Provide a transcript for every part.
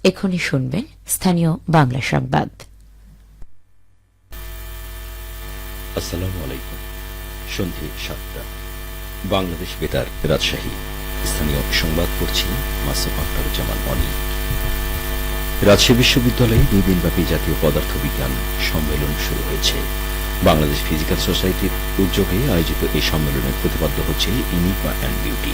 এখনই শুনবেন স্থানীয় বাংলা সংবাদ। আসসালামু আলাইকুম। সন্ধে 7টা। বাংলাদেশ বেতার, রাজশাহী। স্থানীয় সংবাদ পড়ছি মাসুম আখতারুজ্জামান মনি। রাজশাহী বিশ্ববিদ্যালয়ে 2 দিনব্যাপী জাতীয় পদার্থ বিজ্ঞান সম্মেলন শুরু হয়েছে। বাংলাদেশ ফিজিক্যাল সোসাইটির উদ্যোগে আয়োজিত এই সম্মেলনের প্রতিপাদ্য হচ্ছে ইনিগমা অ্যান্ড বিউটি।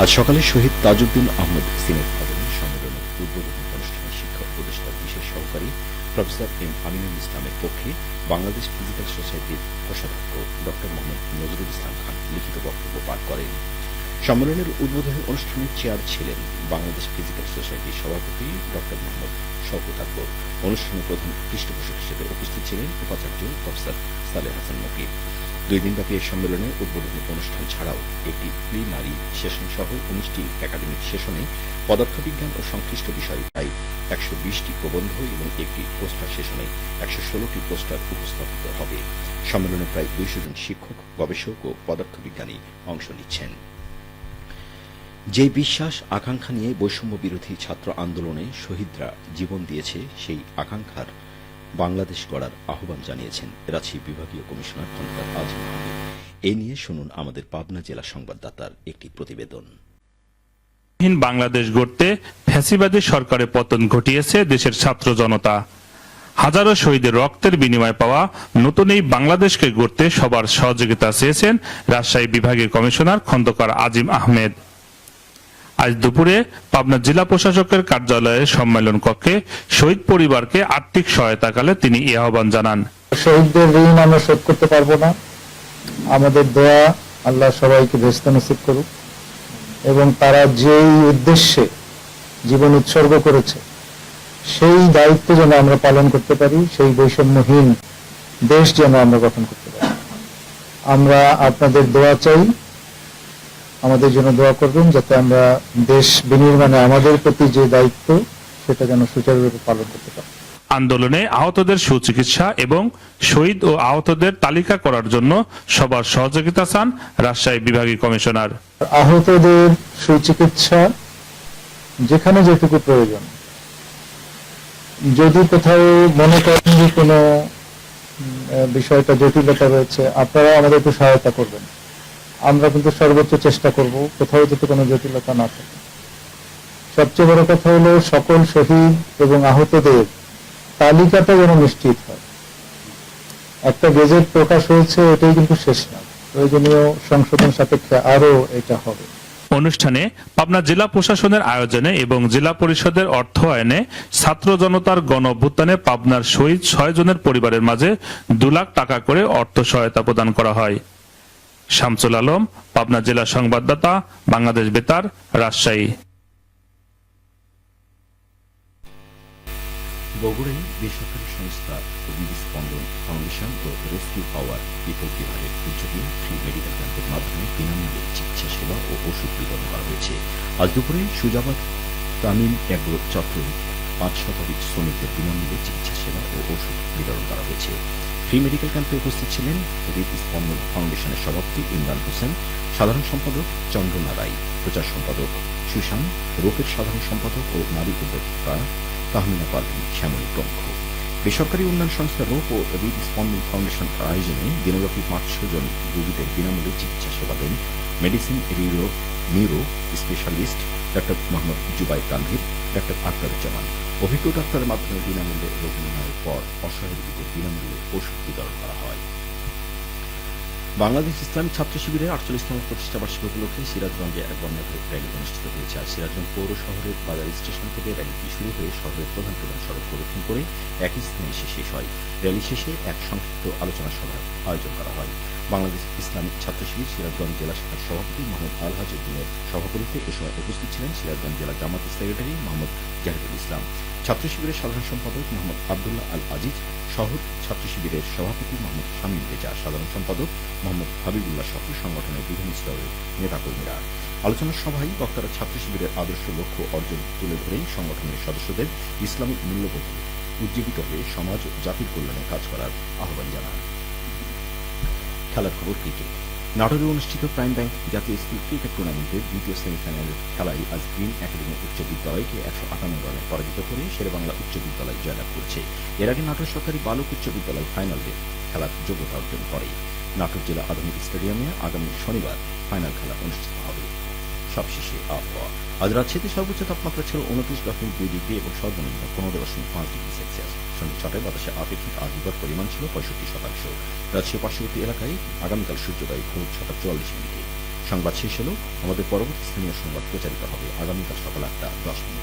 আজ সকালে শহীদ তাজউদ্দিন আহমদ সিনেট ভবনে সম্মেলনের উদ্বোধনী অনুষ্ঠানে শিক্ষা উপদেষ্টার বিশেষ সহকারী প্রফেসর এম আমিনুল ইসলামের পক্ষে বাংলাদেশ ফিজিক্যাল সোসাইটির কোষাধ্যক্ষ ড মোহাম্মদ নজরুল ইসলাম খান লিখিত বক্তব্য পাঠ করেন। সম্মেলনের উদ্বোধনী অনুষ্ঠানে চেয়ার ছিলেন বাংলাদেশ ফিজিক্যাল সোসাইটির সভাপতি ড মোহাম্মদ শওকত আকবর। অনুষ্ঠানে প্রধান পৃষ্ঠপোষক হিসেবে উপস্থিত ছিলেন উপাচার্য প্রফেসর সালেহ হাসান নকিব। 2 দিনব্যাপী এই সম্মেলনে উদ্বোধনী অনুষ্ঠান ছাড়াও একটি প্লিনারি সেশন সহ 19টি একাডেমিক সেশনে পদার্থবিজ্ঞান ও সংশ্লিষ্ট বিষয়ে প্রায় 120টি প্রবন্ধ এবং একটি পোস্টার সেশনে 116টি পোস্টার উপস্থাপিত হবে। সম্মেলনে প্রায় 200 জন শিক্ষক, গবেষক ও পদার্থবিজ্ঞানী অংশ নিচ্ছেন। যে বিশ্বাস আকাঙ্ক্ষা নিয়ে বৈষম্য বিরোধী ছাত্র আন্দোলনে শহীদরা জীবন দিয়েছে, সেই আকাঙ্ক্ষার বাংলাদেশ গড়ার আহ্বান জানিয়েছেন রাজশাহী বিভাগীয় কমিশনার খন্দকার আজিম আহমেদ। এ নিয়ে শুনুন আমাদের পাবনা জেলা সংবাদদাতার একটি প্রতিবেদন। বাংলাদেশ গড়তে ফ্যাসিবাদী সরকারের পতন ঘটিয়েছে দেশের ছাত্র জনতা। হাজারো শহীদের রক্তের বিনিময়ে পাওয়া নতুন এই বাংলাদেশকে গড়তে সবার সহযোগিতা চেয়েছেন রাজশাহী বিভাগীয় কমিশনার খন্দকার আজিম আহমেদ। আজ দুপুরে পাবনা জেলা প্রশাসকের কার্যালয়ের সম্মেলন কক্ষে শহীদ পরিবারকে আর্থিক সহায়তাকালে তিনি এই আহ্বান জানান। শহীদদের ঋণ আমরা শোধ করতে পারবো না, আমাদের দোয়া আল্লাহ সবাইকে বেহেশত নসিব করুক এবং তারা যেই উদ্দেশ্যে জীবন উৎসর্গ করেছে সেই দায়িত্ব যেন আমরা পালন করতে পারি, সেই বৈষম্যহীন দেশ যেন আমরা গঠন করতে পারি। আমরা আপনাদের দোয়া চাই, আমাদের জন্য দোয়া করবেন যাতে আমরা দেশ বিনির্মাণে আমাদের প্রতি যে দায়িত্ব সেটা যেন সুচারুরূপে পালন করতে পারি। আন্দোলনে আহতদের সুচিকিৎসা এবং শহীদ ও আহতদের তালিকা করার জন্য সবার সহযোগিতা চান রাজশাহী বিভাগীয় কমিশনার। আহতদের সুচিকিৎসা যেখানে যেটুকু প্রয়োজন, যদি কোথাও মনে করেন যে কোনো বিষয়টা জটিলতা রয়েছে, আপনারা আমাদেরকে সহায়তা করবেন। আমরা কিন্তু সর্বোচ্চ চেষ্টা করব কোথাও যাতে কোনো জটিলতা না থাকে। সবচেয়ে বড় কথা হলো সকল শহীদ এবং আহতদের তালিকাটা যেন নিশ্চিত হয়। একটা গেজেট প্রকাশ হয়েছে, এটাই কিন্তু শেষ না, প্রয়োজনীয় সংশোধন সাপেক্ষে আরো এটা হবে। অনুষ্ঠানে পাবনা জেলা প্রশাসনের আয়োজনে এবং জেলা পরিষদের অর্থায়নে ছাত্র জনতার গণ অভ্যুত্থানে পাবনার শহীদ 6 জনের পরিবারের মাঝে 2 লাখ টাকা করে অর্থ সহায়তা প্রদান করা হয়। শামসুল আলম, পাবনা জেলা সংবাদদাতা, বাংলাদেশ বেতার, রাজশাহী। বগুড়ায় বেসরকারি সংস্থা স্পন্দন ফাউন্ডেশন ও রেস্কিউ পাওয়ার পিপল বিভাগের উদ্যোগে ফ্রি মেডিকেল ক্যাম্পের মাধ্যমে বিনামূল্যে চিকিৎসা সেবা ও ওষুধ বিতরণ করা হয়েছে। আজ দুপুরে সুজাবাদ তামিম এগ্রো চত্বরে 5 শতাধিক শ্রমিকদের বিনামূল্যে চিকিৎসা সেবা ও ওষুধ বিতরণ করা হয়েছে। ফ্রি মেডিকেল ক্যাম্পে উপস্থিত ছিলেন স্পন্দন ফাউন্ডেশনের সভাপতি ইমরান হোসেন, সাধারণ সম্পাদক চন্দ্রনা রায়, প্রচার সম্পাদক সুশান, রোপের সাধারণ সম্পাদক ও নারী উদ্যোক্তা তাহমিনা পারভিন, শ্যামলী প্রমুখ। বেসরকারি উন্নয়ন সংস্থা রোপ ও স্পন্দন ফাউন্ডেশন আয়োজনে দিনব্যাপী 500 জন রোগীদের বিনামূল্যে চিকিৎসা সেবা দেন medicine neuro specialist doctor Mohammad Zubair Tanvir, doctor Akhtaruzzaman. অভিজ্ঞ ডাক্তারের মাধ্যমে বিনামূল্যে রোগ নির্ণয়ের পর অসহায় রোগীদের বিনামূল্যে ওষুধ বিতরণ করা হয়। বাংলাদেশ ইসলামী ছাত্র শিবিরের 48তম প্রতিষ্ঠা বার্ষিকী উপলক্ষে সিরাজগঞ্জে এক বর্ণাঢ্য র্যালি অনুষ্ঠিত হয়েছে। আজ সিরাজগঞ্জ পৌর শহরের বাজার স্টেশন থেকে র্যালিটি শুরু হয়ে শহরের প্রধান প্রধান সড়ক প্রদক্ষিণ করে একই স্থানে এসে শেষ হয়। র্যালি শেষে এক সংক্ষিপ্ত আলোচনা সভার আয়োজন করা হয়। বাংলাদেশ ইসলামী ছাত্র শিবির সিরাজগঞ্জ জেলা শাখার সভাপতি মোহাম্মদ আলহাজ উদ্দিনের সভাপতিত্বে এ সময় উপস্থিত ছিলেন সিরাজগঞ্জ জেলা জামাত সেক্রেটারি মোহাম্মদ জাহিদুল ইসলাম, ছাত্র শিবিরের সাধারণ সম্পাদক মোহাম্মদ আব্দুল্লাহ আল আজিজ, শহর ছাত্র শিবিরের সভাপতি মোহাম্মদ শামীম রেজা, সাধারণ সম্পাদক মোহাম্মদ হাবিবুল্লাহ সহ সংগঠনের বিভিন্ন স্তরের নেতাকর্মীরা। আলোচনা সভায় বক্তারা ছাত্র শিবিরের আদর্শ লক্ষ্য অর্জন তুলে ধরে সংগঠনের সদস্যদের ইসলামিক মূল্যবোধে উজ্জীবিত হয়ে সমাজ ও জাতির কল্যাণে কাজ করার আহ্বান জানান। খেলার খবর ক্রিকেট। নাটোরে অনুষ্ঠিত প্রাইম ব্যাংক জাতীয় স্কুল ক্রিকেট টুর্নামেন্টের দ্বিতীয় সেমিফাইনালের খেলায় আজ গ্রিন একাডেমি উচ্চ বিদ্যালয়কে 158 রানে পরাজিত করে শেরেবাংলা উচ্চ বিদ্যালয় জয়লাভ করেছে। এর আগে নাটোর সরকারি বালক উচ্চ বিদ্যালয় ফাইনালে খেলার যোগ্যতা অর্জন করে। নাটোর জেলা আধুনিক স্টেডিয়ামে আগামী শনিবার ফাইনাল খেলা অনুষ্ঠিত হবে। সবশেষে আবহাওয়া। আজ রাজশাহীতে সর্বোচ্চ তাপমাত্রা ছিল 29.2 ডিগ্রি এবং সর্বনিম্ন 15.5 ডিগ্রি সেলসিয়াস। সন্ধ্যা 6টায় বাতাসে আপেক্ষিক আর্দ্রতার পরিমাণ ছিল 65%। রাজশাহী পার্শ্ববর্তী এলাকায় আগামীকাল সূর্যোদয় ভোর 6:44 মিনিটে। সংবাদ শেষ হলো। আমাদের পরবর্তী স্থানীয় সংবাদ প্রচারিত হবে আগামীকাল সকাল 8:10 মিনিটে।